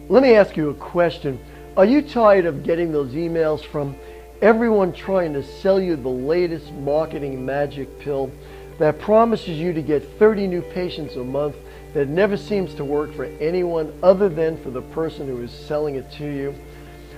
Let me ask you a question. Are you tired of getting those emails from everyone trying to sell you the latest marketing magic pill that promises you to get 30 new patients a month that never seems to work for anyone other than for the person who is selling it to you?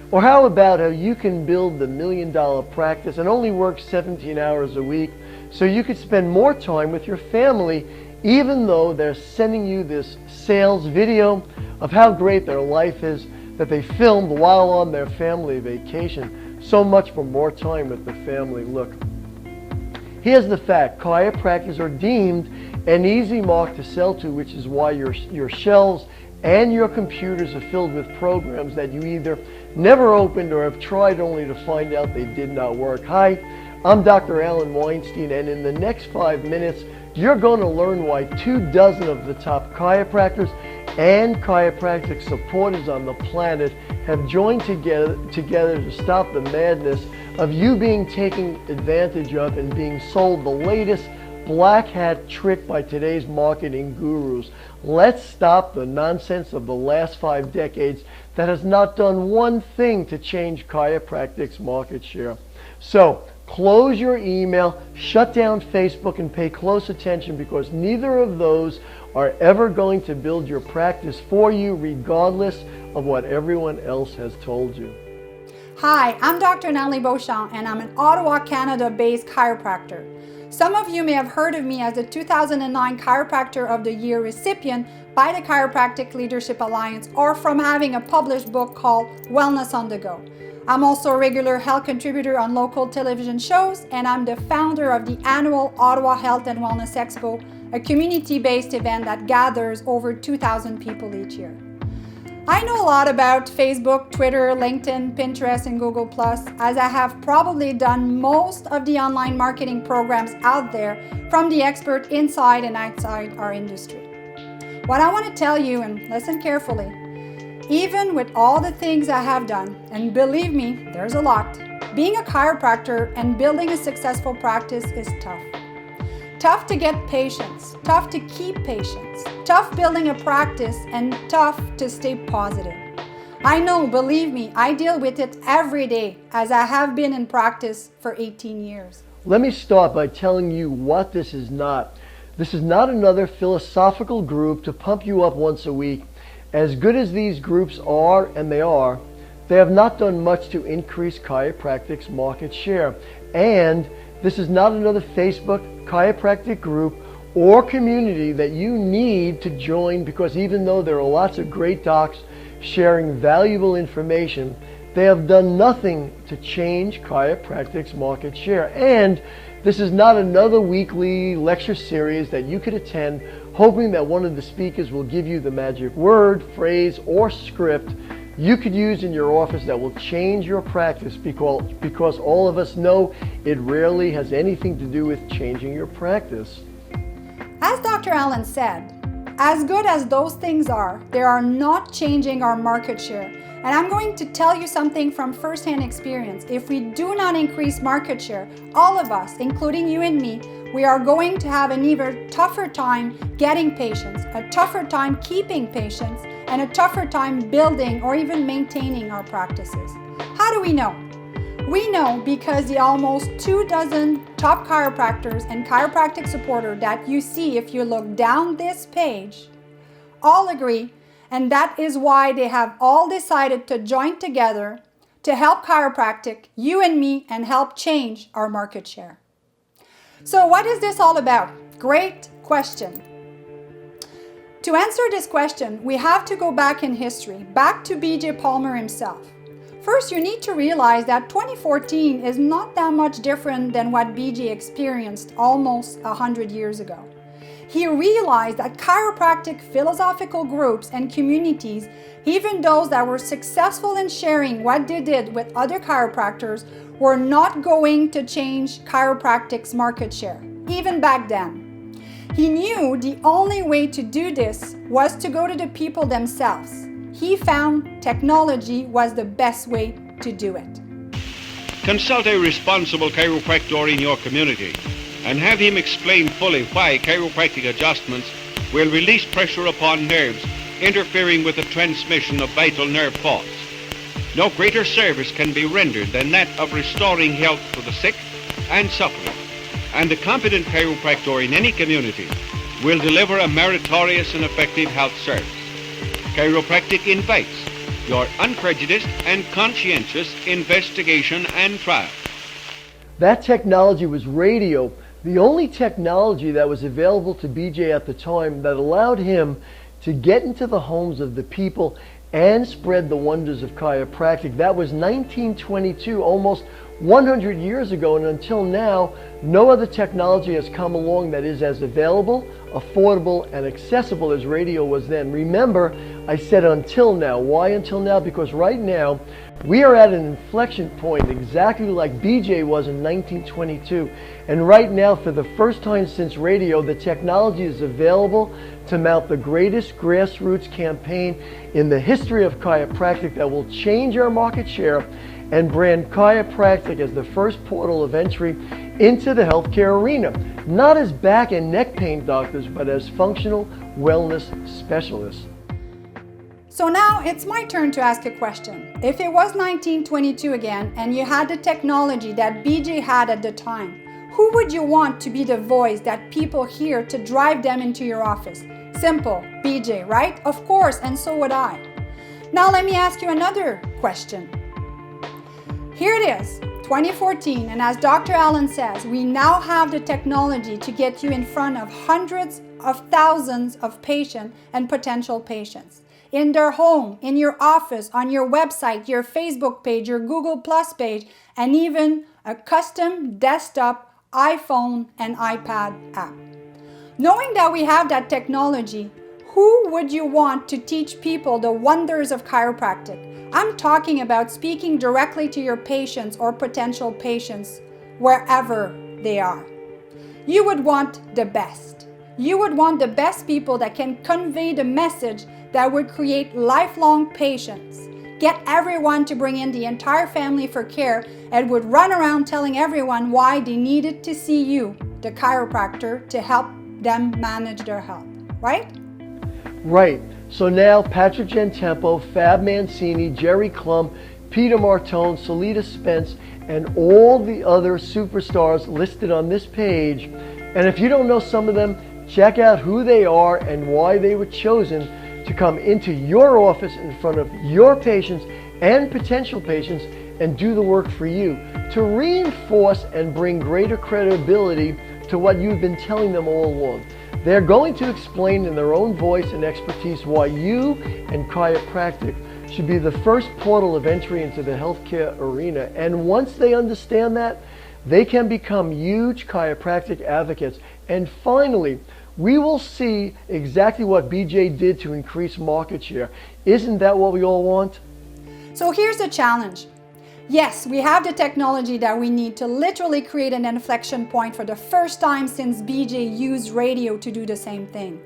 Or how about how you can build the $1 million practice and only work 17 hours a week so you could spend more time with your family, even though they're sending you this sales video of how great their life is that they filmed while on their family vacation. So much for more time with the family. Look, here's the fact. Chiropractors are deemed an easy mark to sell to, which is why your shelves and your computers are filled with programs that you either never opened or have tried only to find out they did not work. Hi, I'm Dr. Alan Weinstein, and in the next 5 minutes, you're going to learn why 24 of the top chiropractors and chiropractic supporters on the planet have joined together to stop the madness of you being taken advantage of and being sold the latest black hat trick by today's marketing gurus. Let's stop the nonsense of the last 5 decades that has not done one thing to change chiropractic's market share. So, close your email, shut down Facebook, and pay close attention, because neither of those are ever going to build your practice for you, regardless of what everyone else has told you. Hi, I'm Dr. Nathalie Beauchamp, and I'm an Ottawa, Canada-based chiropractor. Some of you may have heard of me as the 2009 Chiropractor of the Year recipient by the Chiropractic Leadership Alliance, or from having a published book called Wellness on the Go. I'm also a regular health contributor on local television shows, and I'm the founder of the annual Ottawa Health and Wellness Expo, a community-based event that gathers over 2,000 people each year. I know a lot about Facebook, Twitter, LinkedIn, Pinterest, and Google+, as I have probably done most of the online marketing programs out there from the expert inside and outside our industry. What I want to tell you, and listen carefully, even with all the things I have done, and believe me, there's a lot, being a chiropractor and building a successful practice is tough. Tough to get patients, tough to keep patients, tough building a practice, and tough to stay positive. I know, believe me, I deal with it every day, as I have been in practice for 18 years. Let me start by telling you what this is not. This is not another philosophical group to pump you up once a week. As good as these groups are, and they have not done much to increase chiropractic's market share. And this is not another Facebook chiropractic group or community that you need to join, because even though there are lots of great docs sharing valuable information, they have done nothing to change chiropractic's market share. And this is not another weekly lecture series that you could attend hoping that one of the speakers will give you the magic word, phrase, or script you could use in your office that will change your practice, because all of us know it rarely has anything to do with changing your practice. As Dr. Allen said, as good as those things are, they are not changing our market share. And I'm going to tell you something from firsthand experience. If we do not increase market share, all of us, including you and me, we are going to have an even tougher time getting patients, a tougher time keeping patients, and a tougher time building or even maintaining our practices. How do we know? We know because the almost 24 top chiropractors and chiropractic supporters that you see if you look down this page all agree, and that is why they have all decided to join together to help chiropractic, you and me, and help change our market share. So what is this all about? Great question. To answer this question, we have to go back in history, back to B.J. Palmer himself. First, you need to realize that 2014 is not that much different than what B.J. experienced almost 100 years ago. He realized that chiropractic philosophical groups and communities, even those that were successful in sharing what they did with other chiropractors, were not going to change chiropractic's market share, even back then. He knew the only way to do this was to go to the people themselves. He found technology was the best way to do it. Consult a responsible chiropractor in your community and have him explain fully why chiropractic adjustments will release pressure upon nerves interfering with the transmission of vital nerve faults. No greater service can be rendered than that of restoring health to the sick and suffering, and a competent chiropractor in any community will deliver a meritorious and effective health service. Chiropractic invites your unprejudiced and conscientious investigation and trial. That technology was radio, the only technology that was available to BJ at the time that allowed him to get into the homes of the people and spread the wonders of chiropractic. That was 1922, almost 100 years ago, and until now, no other technology has come along that is as available, affordable, and accessible as radio was then. Remember, I said until now. Why until now? Because right now, we are at an inflection point exactly like BJ was in 1922. And right now, for the first time since radio, the technology is available to mount the greatest grassroots campaign in the history of chiropractic that will change our market share and brand chiropractic as the first portal of entry into the healthcare arena. Not as back and neck pain doctors, but as functional wellness specialists. So now it's my turn to ask a question. If it was 1922 again and you had the technology that BJ had at the time, who would you want to be the voice that people hear to drive them into your office? Simple, BJ, right? Of course, and so would I. Now let me ask you another question. Here it is, 2014, and as Dr. Allen says, we now have the technology to get you in front of hundreds of thousands of patients and potential patients. In their home, in your office, on your website, your Facebook page, your Google Plus page, and even a custom desktop, iPhone, and iPad app. Knowing that we have that technology, who would you want to teach people the wonders of chiropractic? I'm talking about speaking directly to your patients or potential patients wherever they are. You would want the best. You would want the best people that can convey the message that would create lifelong patience, get everyone to bring in the entire family for care, and would run around telling everyone why they needed to see you, the chiropractor, to help them manage their health, right? Right. So now Patrick Gentempo, Fab Mancini, Jerry Klum, Peter Martone, Salita Spence, and all the other superstars listed on this page. And if you don't know some of them, check out who they are and why they were chosen to come into your office in front of your patients and potential patients and do the work for you to reinforce and bring greater credibility to what you've been telling them all along. They're going to explain in their own voice and expertise why you and chiropractic should be the first portal of entry into the healthcare arena. And once they understand that, they can become huge chiropractic advocates. And finally, we will see exactly what BJ did to increase market share. Isn't that what we all want? So here's the challenge. Yes, we have the technology that we need to literally create an inflection point for the first time since BJ used radio to do the same thing.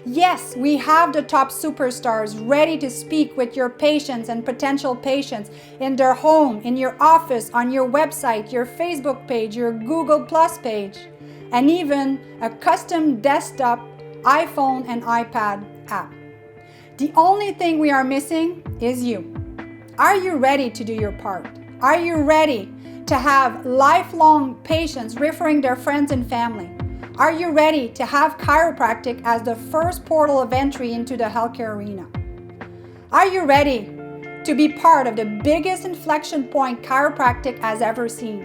Yes, we have the top superstars ready to speak with your patients and potential patients in their home, in your office, on your website, your Facebook page, your Google Plus page, and even a custom desktop, iPhone, and iPad app. The only thing we are missing is you. Are you ready to do your part? Are you ready to have lifelong patients referring their friends and family? Are you ready to have chiropractic as the first portal of entry into the healthcare arena? Are you ready to be part of the biggest inflection point chiropractic has ever seen?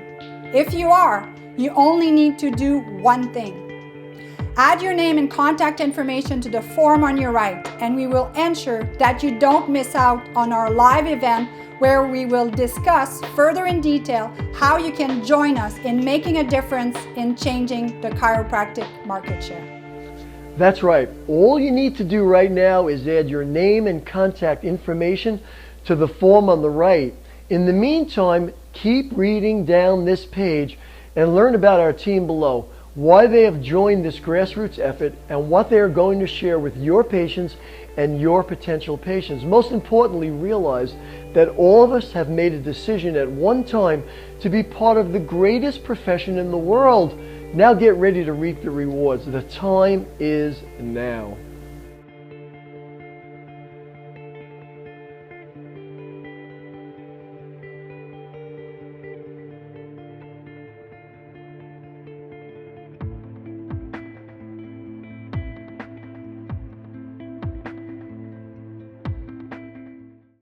If you are, you only need to do one thing. Add your name and contact information to the form on your right, and we will ensure that you don't miss out on our live event where we will discuss further in detail how you can join us in making a difference in changing the chiropractic market share. That's right. All you need to do right now is add your name and contact information to the form on the right. In the meantime, keep reading down this page and learn about our team below, why they have joined this grassroots effort, and what they are going to share with your patients and your potential patients. Most importantly, realize that all of us have made a decision at one time to be part of the greatest profession in the world. Now get ready to reap the rewards. The time is now.